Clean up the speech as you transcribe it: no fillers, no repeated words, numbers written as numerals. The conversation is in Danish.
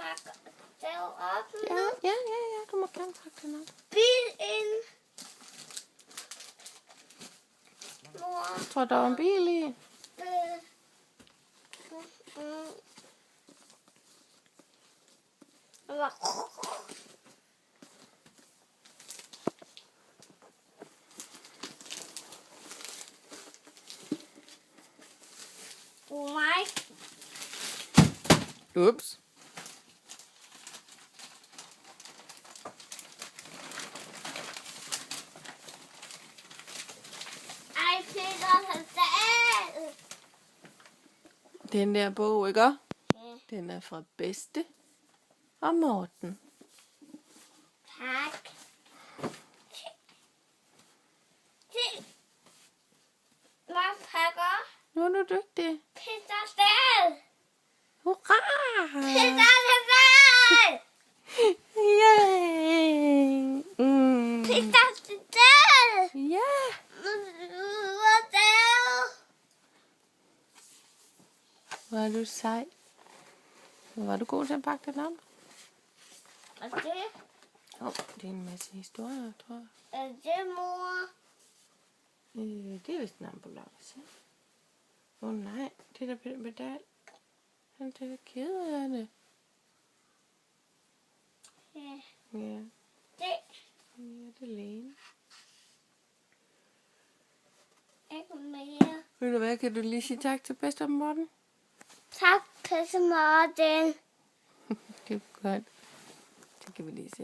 pakke den op nu? Ja, du må gerne pakke den op. Bil ind. Mor. Jeg tror, der var en bil i. Mig. Ups. Ej, Peter har selv. Den der bog, ikke? Ja. Den er fra Bedste og Morten. Tak. Hvad pakker? Nu er du dygtig. Peter selv. Hurra! Peter selv. Yay! Peter selv. Ja! Hvor er du sej. Hvor var du god til at pakke den op? Er det? Det er en masse historier, tror jeg. Er det, mor? Det er vist en ambulance. Nej, det er da Peter Pedal. Han er da ked af det. Ja. Ja, Det. det er Lene. Ikke mere. Ved du hvad, kan du lige sige tak til Bedste Morten? Tak, Peter Martin. Det er godt. Det kan vi lige se.